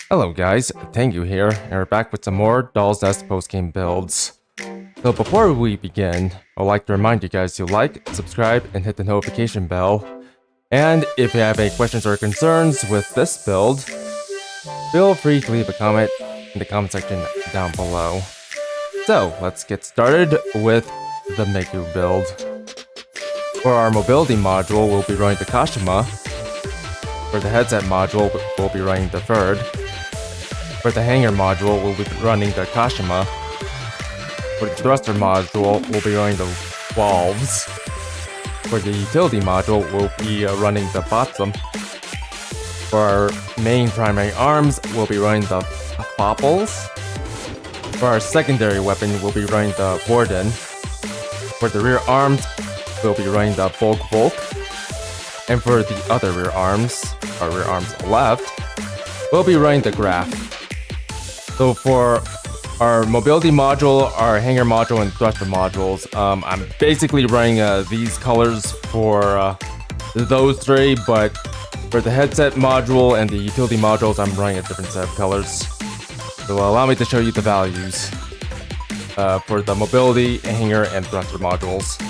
Hello guys, Tengu here, and we're back with some more Doll's Nest post-game builds. So before we begin, I'd like to remind you guys to like, subscribe, and hit the notification bell. And if you have any questions or concerns with this build, feel free to leave a comment in the comment section down below. So let's get started with the Megu build. For our mobility module, we'll be running the Kashima. For the headset module, we'll be running the Third. For the hanger module, we'll be running the Kashima. For the thruster module, we'll be running the valves. For the utility module, we'll be running the Botsum. For our main primary arms, we'll be running the Fopples. For our secondary weapon, we'll be running the Warden. For the rear arms, we'll be running the Volk. And for the other rear arms, our rear arms left, we'll be running the Graph. So for our mobility module, our hanger module, and thruster modules, I'm basically running these colors for those three, but for the headset module and the utility modules, I'm running a different set of colors. So allow me to show you the values for the mobility, hanger, and thruster modules.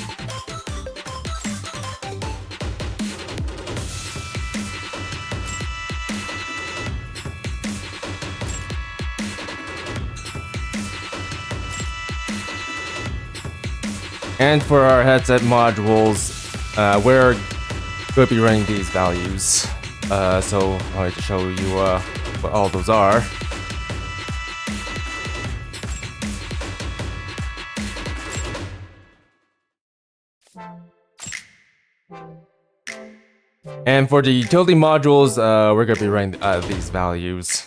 And for our headset modules, we're going to be running these values. So I'd like to show you what all those are. And for the utility modules, we're going to be running these values.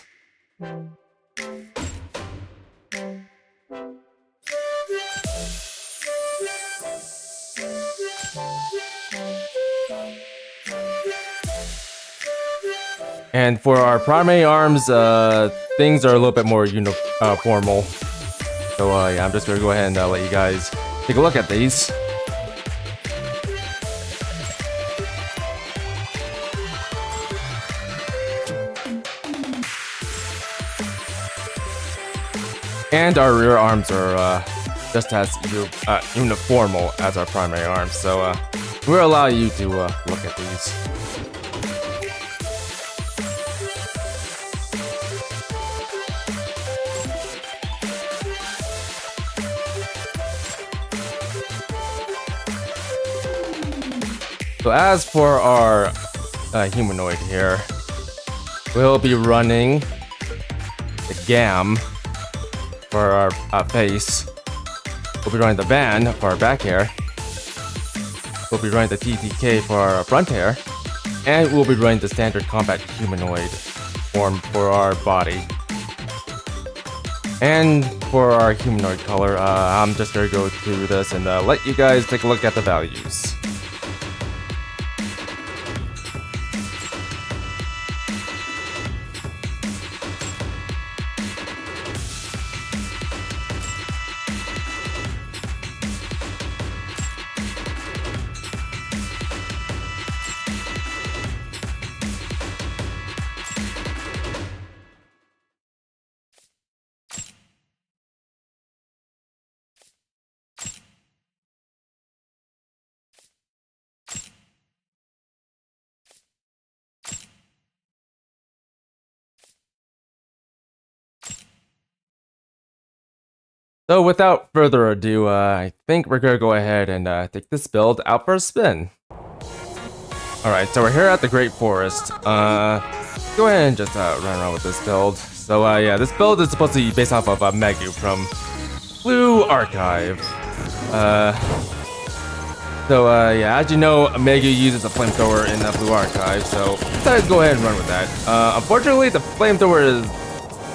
And for our primary arms, things are a little bit more formal. So yeah, I'm just gonna go ahead and let you guys take a look at these. And our rear arms are just as uniformal as our primary arms, so we'll allow you to look at these. So as for our humanoid here, we'll be running the GAM for our face. We'll be running the Van for our back hair. We'll be running the TTK for our front hair. And we'll be running the standard combat humanoid form for our body. And for our humanoid color, I'm just gonna go through this and let you guys take a look at the values. So without further ado, I think we're gonna go ahead and take this build out for a spin. Alright, so we're here at the Great Forest. Go ahead and just run around with this build. So yeah, this build is supposed to be based off of Megu from Blue Archive. Yeah, as you know, Megu uses a flamethrower in the Blue Archive, so decided to go ahead and run with that. Unfortunately, the flamethrower is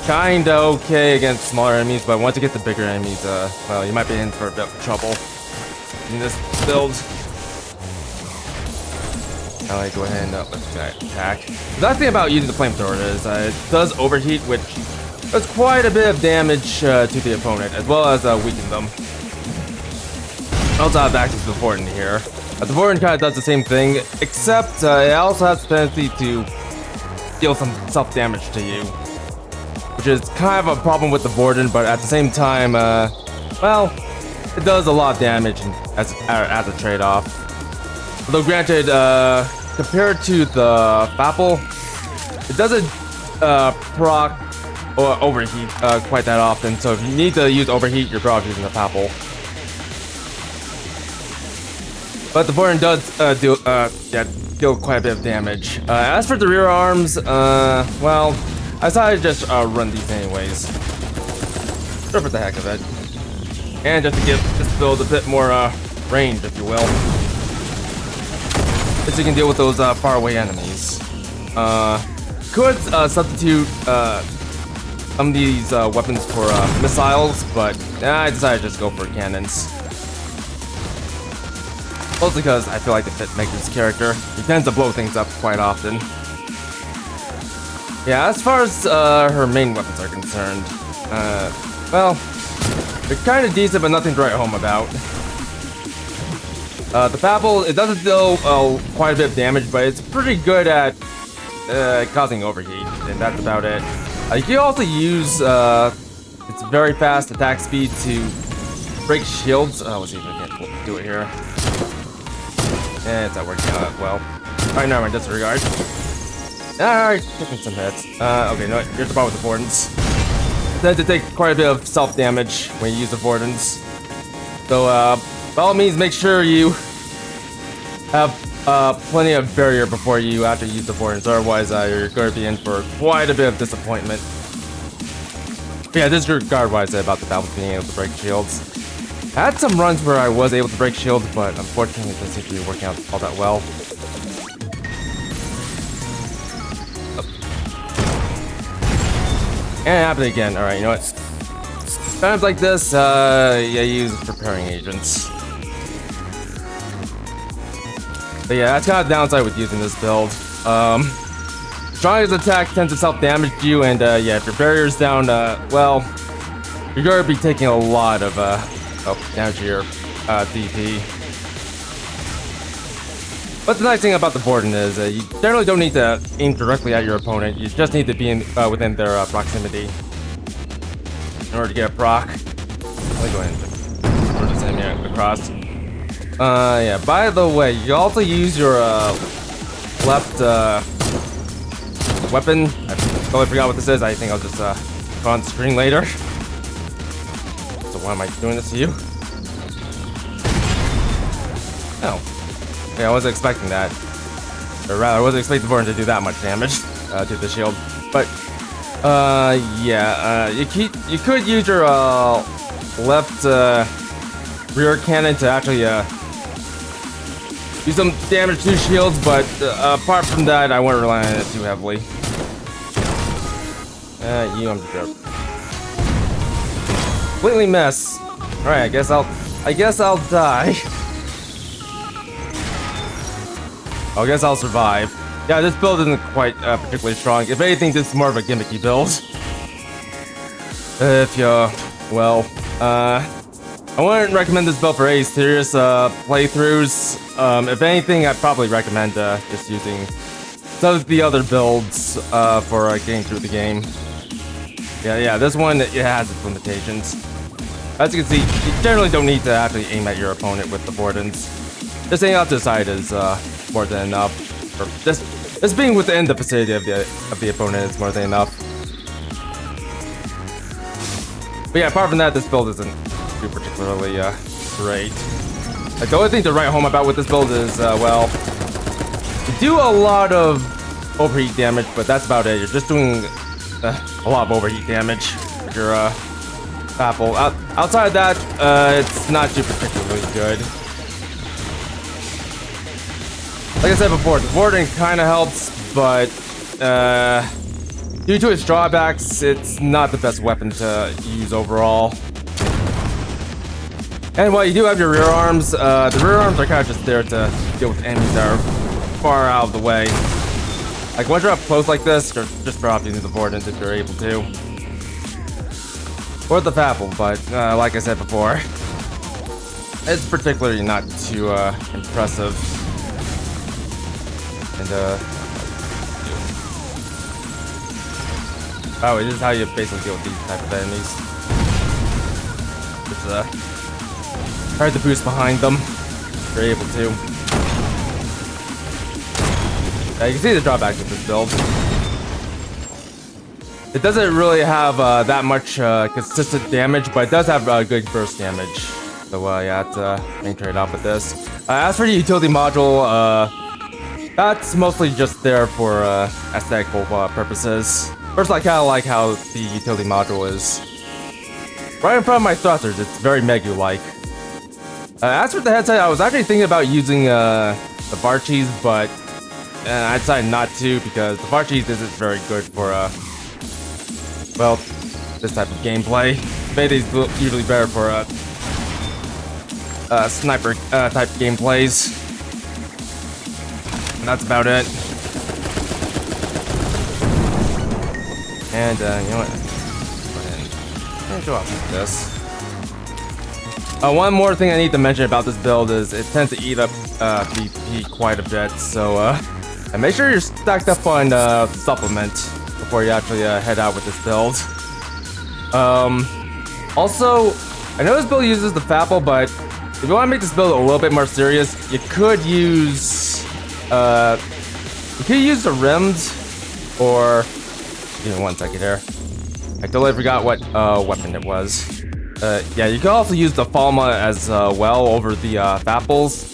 kinda okay against smaller enemies, but once you get the bigger enemies, well, you might be in for a bit of trouble in this build. Alright, go ahead and let's attack. The nice thing about using the flamethrower is it does overheat, which does quite a bit of damage to the opponent, as well as weaken them. I also have access to the Vorten here. The Vorten kind of does the same thing, except it also has the tendency to deal some self-damage to you. Which is kind of a problem with the Borden, but at the same time, well, it does a lot of damage as a trade-off. Although granted, compared to the Fapple, it doesn't proc or overheat quite that often, so if you need to use overheat, you're better off using the Fapple. But the Borden does deal quite a bit of damage. As for the rear arms, well, I decided to just run these anyways. Just for the heck of it. And just to give this build a bit more range, if you will. So you can deal with those faraway enemies. Could substitute some of these weapons for missiles, but I decided to just go for cannons. Mostly because I feel like they fit Megu's character. He tends to blow things up quite often. Yeah, as far as her main weapons are concerned, well, they're kind of decent, but nothing to write home about. The Fapple, it doesn't deal quite a bit of damage, but it's pretty good at causing overheat, and that's about it. You can also use its very fast attack speed to break shields. Let's see if I can do it here. It's not working out well. Alright, never mind, disregard. Alright, taking some hits. Okay, no, here's the problem with the Bordens. Tend to take quite a bit of self-damage when you use the Bordens. So, by all means, make sure you have plenty of barrier before you actually use the Bordens, otherwise you're going to be in for quite a bit of disappointment. But yeah, disregard-wise about the Fapple being able to break shields. I had some runs where I was able to break shields, but unfortunately it doesn't seem to be working out all that well. And it happened again. Alright, you know what? Times like this, yeah, use preparing agents. But yeah, that's kind of the downside with using this build. Strongest attack tends to self-damage you, and yeah, if your barrier's down, well, you're going to be taking a lot of damage to your DP. But the nice thing about the Borden is you generally don't need to aim directly at your opponent. You just need to be within their proximity in order to get a proc. Let me go ahead and throw this enemy across. Yeah, by the way, you also use your left weapon. I totally forgot what this is. I think I'll just put on the screen later. So why am I doing this to you? Oh. Yeah, I wasn't expecting that. Or rather, I wasn't expecting Borden to do that much damage to the shield. But, yeah, you could use your left rear cannon to actually do some damage to shields, but apart from that, I wouldn't rely on it too heavily. I'm just completely miss. Alright, I guess I'll die. I guess I'll survive. Yeah, this build isn't quite particularly strong. If anything, this is more of a gimmicky build. If you, well, I wouldn't recommend this build for any serious playthroughs. If anything, I'd probably recommend just using some of the other builds for getting through the game. Yeah, this one, it has its limitations. As you can see, you generally don't need to actually aim at your opponent with the Bordens. Just aiming out to the side is more than enough. Or just being within the vicinity of the opponent is more than enough. But yeah, apart from that, this build isn't too particularly great. Like, the only thing to write home about with this build is, well, you do a lot of overheat damage, but that's about it. You're just doing a lot of overheat damage with your Fapple. Outside of that, it's not too particularly good. Like I said before, the Borden kind of helps, but due to its drawbacks, it's not the best weapon to use overall. And while you do have your rear arms, the rear arms are kind of just there to deal with enemies that are far out of the way. Like, once you're up close like this, you're just better off using the Borden if you're able to. Or the Fapple, but like I said before, it's particularly not too impressive. And Oh, this is how you basically deal with these type of enemies. Just try to boost behind them. If you're able to. You can see the drawbacks of this build. It doesn't really have that much consistent damage, but it does have good burst damage. So yeah, it's a main trade-off with this. As for the utility module, that's mostly just there for aesthetical purposes. First, I kind of like how the utility module is right in front of my thrusters. It's very Megu-like. As for the headset, I was actually thinking about using the bar cheese, but I decided not to because the bar cheese isn't very good for well, this type of gameplay. Maybe it's usually better for sniper type gameplays. And that's about it. And you know what? Go ahead and go off with this. One more thing I need to mention about this build is it tends to eat up BP quite a bit. So and make sure you're stacked up on supplement before you actually head out with this build. Also, I know this build uses the Fapple, but if you want to make this build a little bit more serious, you could use the rims, or give me 1 second here. I totally forgot what weapon it was. Yeah, you could also use the Falma as well over the Fapples.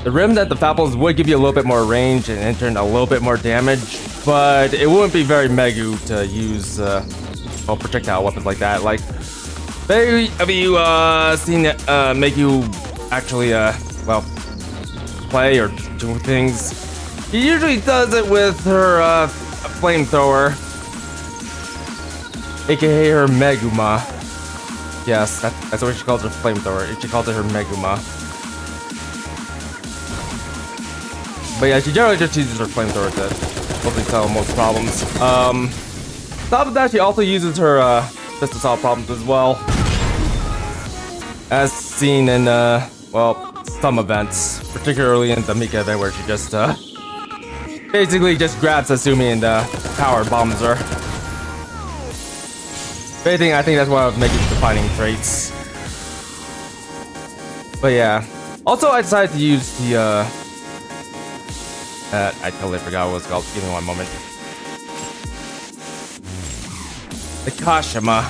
The rim that the Fapples would give you a little bit more range and in turn a little bit more damage, but it wouldn't be very Megu to use well, projectile weapons like that. Like, have you seen Megu actually well, play or do things? He usually does it with her flamethrower, aka her Meguma. Yes, that's what she calls her flamethrower. She calls it her Meguma. But yeah, she generally just uses her flamethrower to hopefully solve most problems. On top of that, she also uses her fist to solve problems as well, as seen in well, some events, particularly in the Mika event where she just basically just grabs Asumi and power bombs her. If anything, I think that's one of Megu's defining traits. But yeah, also I decided to use the I totally forgot what it was called. Give me 1 moment. The Kashima.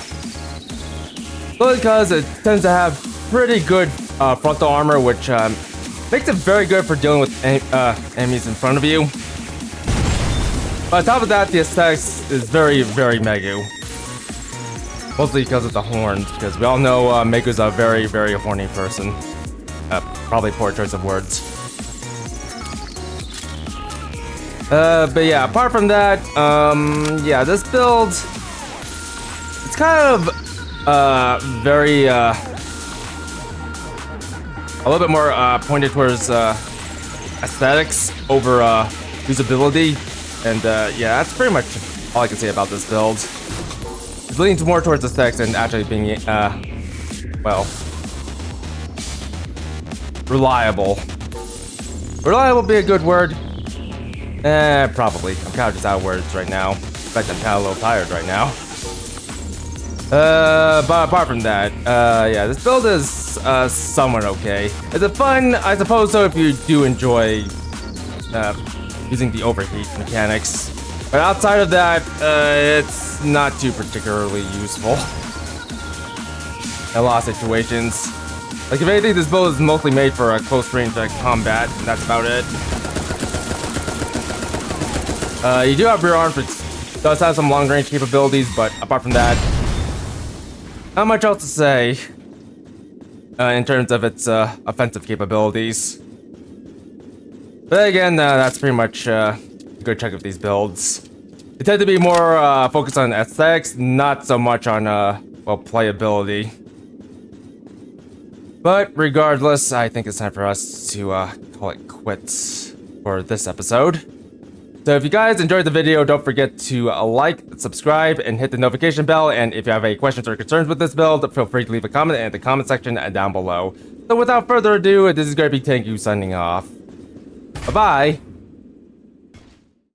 Solely because it tends to have pretty good frontal armor, which makes it very good for dealing with enemies in front of you. But on top of that, the aesthetics is very, very Megu. Mostly because of the horns, because we all know Megu's a very, very horny person. Probably poor choice of words. But yeah, apart from that, yeah, this build, it's kind of very a little bit more pointed towards aesthetics over usability, and yeah, that's pretty much all I can say about this build. It's leaning more towards aesthetics and actually being well, reliable. Reliable would be a good word. Probably. I'm kind of just out of words right now. In fact, I'm kind of a little tired right now. But apart from that, yeah, this build is somewhat okay. Is it fun? I suppose so if you do enjoy using the overheat mechanics. But outside of that, it's not too particularly useful in a lot of situations. Like, if anything, this build is mostly made for close range combat, and that's about it. You do have rear arms, which does have some long range capabilities, but apart from that, not much else to say in terms of its offensive capabilities. But again, that's pretty much a good chunk of these builds. They tend to be more focused on aesthetics, not so much on well, playability. But regardless, I think it's time for us to call it quits for this episode. So if you guys enjoyed the video, don't forget to like, subscribe, and hit the notification bell. And if you have any questions or concerns with this build, feel free to leave a comment in the comment section down below. So without further ado, this is going to be Tengu signing off. Bye-bye!